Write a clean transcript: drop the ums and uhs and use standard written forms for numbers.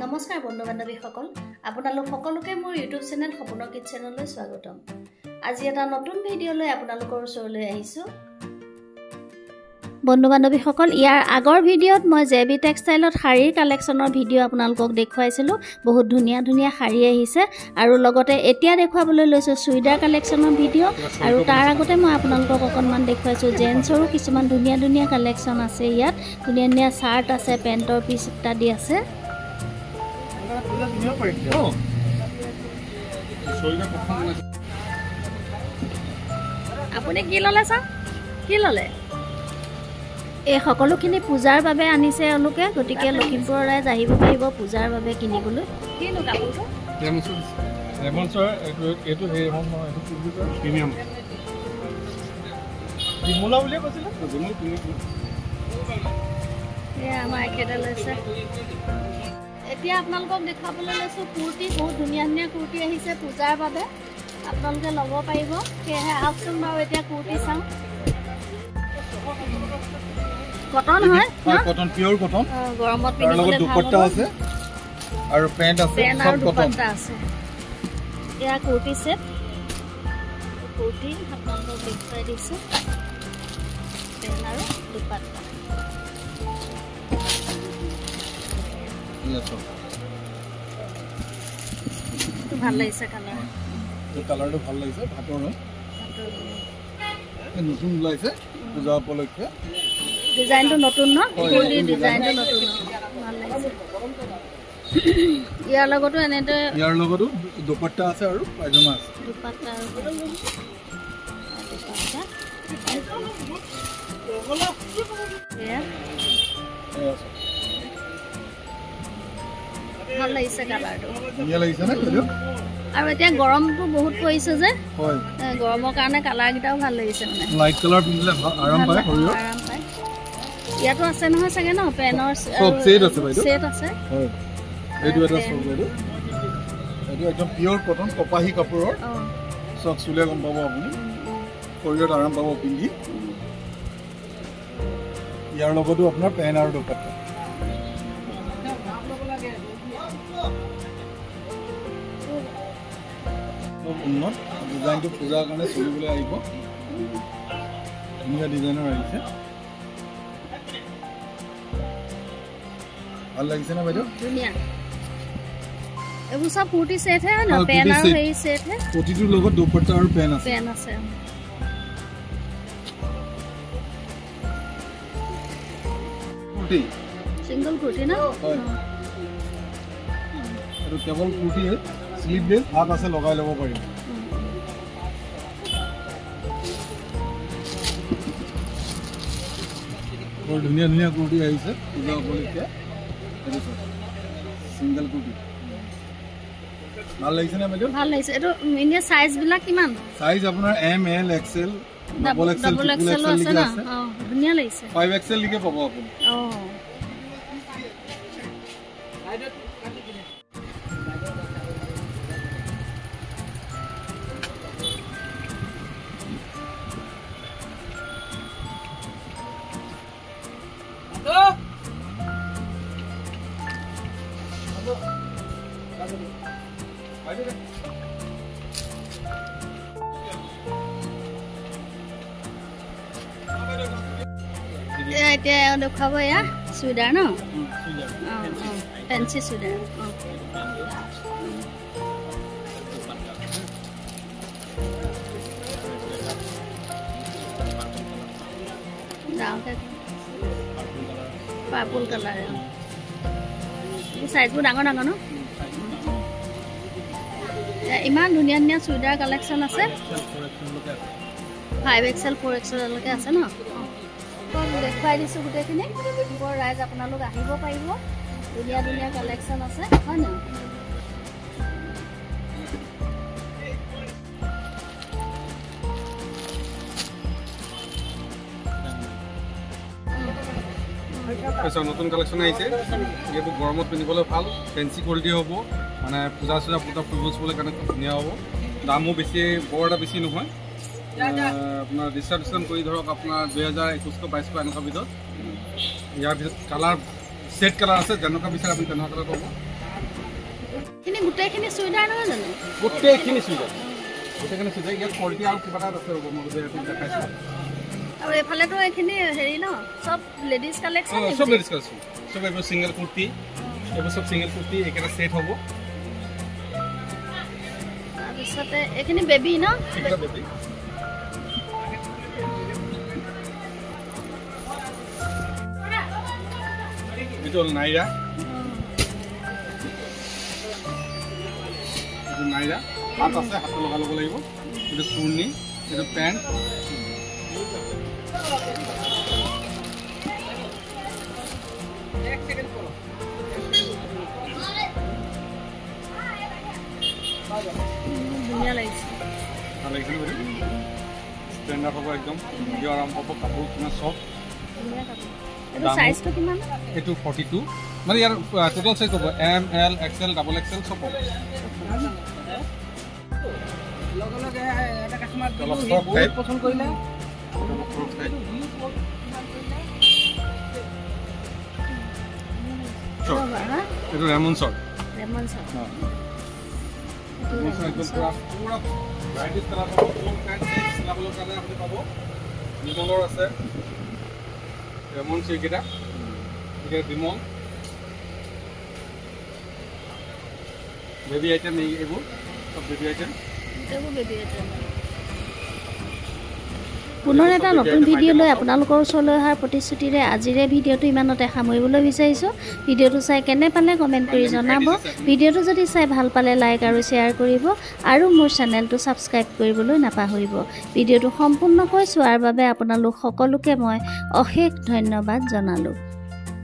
নমস্কাৰ বন্ধু বান্ধৱীসকল, আপোনালোক সকলোকে মোৰ ইউটিউব চেনেল সপোনৰ কিটচেনলৈ স্বাগতম। আজি এটা নতুন ভিডিঅ' লৈ আপোনালোকৰ ওচৰলৈ আহিছোঁ। বন্ধু বান্ধৱীসকল, ইয়াৰ আগৰ ভিডিঅ'ত মই জেবি টেক্সটাইলত শাৰীৰ কালেকশ্যনৰ ভিডিঅ' আপোনালোকক দেখুৱাইছিলোঁ। বহুত ধুনীয়া ধুনীয়া শাৰী আহিছে আৰু লগতে এতিয়া দেখুৱাবলৈ লৈছোঁ চুইদাৰ কালেকশ্যনৰ ভিডিঅ' আৰু তাৰ আগতে মই আপোনালোকক অকণমান দেখুৱাইছোঁ জেন্টছৰো কিছুমান ধুনীয়া ধুনীয়া কালেকশ্যন আছে। ইয়াত ধুনীয়া ধুনীয়া চাৰ্ট আছে, পেণ্টৰ পিচ ইত্যাদি আছে। আপুনি কি ল'লে ছাৰ? কি ল'লে? এই সকলোখিনি পূজাৰ বাবে আনিছে এওঁলোকে, গতিকে লখিমপুৰৰ ৰাইজ আহিব পাৰিব পূজাৰ বাবে কিনিবলৈ। কিনো কাপোৰটো? আমাৰ এখেতে লৈছে। এতিয়া আপোনালোকক দেখুৱাবলৈ লৈছোঁ কুৰ্তি। বহুত ধুনীয়া ধুনীয়া কুৰ্তি আহিছে পূজাৰ বাবে, আপোনালোকে ল'ব পাৰিব। সেয়েহে আহকচোন বাৰু এতিয়া কুৰ্তি চাওঁ। কটন হয়, কটন পিওৰ কটন, গৰমত পিন্ধিবলৈ ভাল দুপট্টা আছে আৰু পেন্ট আছে, সব দুপট্টা আছে। এয়া কুৰ্তি সেট, কুৰ্তি আপোনালোকক দেখুৱাই দিছোঁ, পেন্ট আৰু দুপট্টা। ভাল লাগিছে কালাৰ, কালাৰটো ভাল লাগিছে। ভাতৰ নতুন ওলাইছে পূজা উপলক্ষে। ডিজাইনটো নতুন ন? ডিজাইনটো নতুন, ভাল লাগিছে। ইয়াৰ লগতো দুপট্টা আছে আৰু পায়জামা আছে। দুপট্টা আৰু ভাল লাগিছে কালাৰটো। আৰু এতিয়া গৰমটো বহুত পৰিছে যে, গৰমৰ কাৰণে কালাৰকেইটাও ভাল লাগিছে। মানে লাইট কালাৰ পিন্ধিলে আৰাম পায়। ইয়াতো আছে নহয় চাগে ন? পেনৰ সেট আছে। এইটো এটা এইটো একদম পিয়ৰ কটন কপাহী কাপোৰৰ। চক চুলে গম পাব আপুনি, শৰীৰত আৰাম পাব পিন্ধি। ইয়াৰ লগতো আপোনাৰ পেন আৰু দুপট্টা। উন্নত ডিজাইনটো পূজাৰ কাৰণে চলিবলৈ আহিব। ধুনীয়া ডিজাইনৰ আহিছে, ভাল লাগিছে না বাইদেউ? ধুনীয়া। এইবোৰ চব কুৰ্তি সেট হে ন? পেন আৰু হেৰি সেট হে। কুৰ্তিটোৰ লগত দুপট্টা আৰু পেন আছে। পেন আছে। কুৰ্তি সিঙ্গল কুৰ্তি না? আৰু কেৱল কুৰ্তি স্লিভলেছ, হাত আছে লগাই ল'ব পাৰিম। বৰ ধুনীয়া ধুনীয়া কুৰ্তি আহিছে পূজা উপলক্ষে। সিঙ্গল কুৰ্তি ভাল লাগিছে না বাইদেউ? ভাল লাগিছে। এইটো ইণ্ডিয়া সাইজ বিলাক কিমান? সাইজ আপোনাৰ M, L, XL, double XL আছে না? ধুনীয়া লাগিছে। 5XL লৈকে পাব আপুনি। এতিয়া দেখুৱাব এয়া চুইদাৰ ন? ফেঞ্চি চুইদাৰ। Purple colour. চাইজবোৰ ডাঙৰ ডাঙৰ ন? ইমান ধুনীয়া ধুনীয়া চুইদাৰ কালেকশ্যন আছে। 5XL 4XL লৈকে আছে ন? দেখুৱাই দিছোঁ গোটেইখিনি। বৰ ৰাইজ আপোনালোক আহিব পাৰিব, ধুনীয়া ধুনীয়া কালেকশ্যন আছে, হয় ন? নতুন কালেকশ্যন আহিছে। এইবোৰ গৰমত পিন্ধিবলৈ ভাল, ফেঞ্চি কোৱালিটি হ'ব। মানে পূজা চূজা ফুৰিব চুৰিবলৈ কাৰণে খুব ধুনীয়া হ'ব। দামো বেছি, বৰ এটা বেছি নহয়। আপোনাৰ ডিছকাউণ্ট কৰি ধৰক আপোনাৰ 2021-2200 এনেকুৱা ভিতৰত। ইয়াৰ ভিতৰত কালাৰ সেট কালাৰ আছে, যেনেকুৱা বিচাৰে আপুনি তেনেকুৱা কালাৰ পাব। এইখিনি গোটেইখিনি চুইদাৰ নহয় জানো গোটেইখিনি চুইদাৰ ইয়াত কোৱালিটি আৰু কিবা এটা আছে ৰ'ব মই দেখাইছোঁ আৰু এইফালেতো এইখিনি হেৰি ন চব লেডিজ কালেকশ্যন সব লেডিজ কালেকশ্যন সব এইবোৰ ছিংগল কুৰ্তি এইবোৰ সব ছিংগল কুৰ্তি একেটা ছেট হ'ব তাৰপিছতে এইখিনি বেবী ন এটা বেবী এইটো হ'ল নাইৰা এইটো নাইৰা হাত আছে হাতত লগাই ল'ব লাগিব এইটো চুৰ্ণি এইটো পেণ্ট ধুনীয়া লাগিছে ভাল লাগিছিল বুলি ষ্টেণ্ডাৰ্ড হ'ব একদম ভিডিঅ' আৰাম পাব কাপোৰ কিমান চব ধুনীয়া কাপোৰ এইটো সাইজটো কিমান এইটো 42 মানে ইয়াৰ টোটাল সাইজ হ'ব M L XL double XL সব হ'ব লগে এটা কাস্টমাৰ পছন্দ কৰিলে এইটো ৰেমন চৰ বিমলৰ আছে ৰেমন চিকেইটা বিমল বেবী আইটেম এইবোৰ সব বেবী আইটেম পুনৰ এটা নতুন ভিডিঅ' লৈ আপোনালোকৰ ওচৰলৈ অহাৰ প্ৰতিশ্ৰুতিৰে আজিৰে ভিডিঅ'টো ইমানতে সামৰিবলৈ বিচাৰিছোঁ ভিডিঅ'টো চাই কেনে পালে কমেণ্ট কৰি জনাব ভিডিঅ'টো যদি চাই ভাল পালে লাইক আৰু শ্বেয়াৰ কৰিব আৰু মোৰ চেনেলটো ছাবস্ক্ৰাইব কৰিবলৈ নাপাহৰিব ভিডিঅ'টো সম্পূৰ্ণকৈ চোৱাৰ বাবে আপোনালোক সকলোকে মই অশেষ ধন্যবাদ জনালোঁ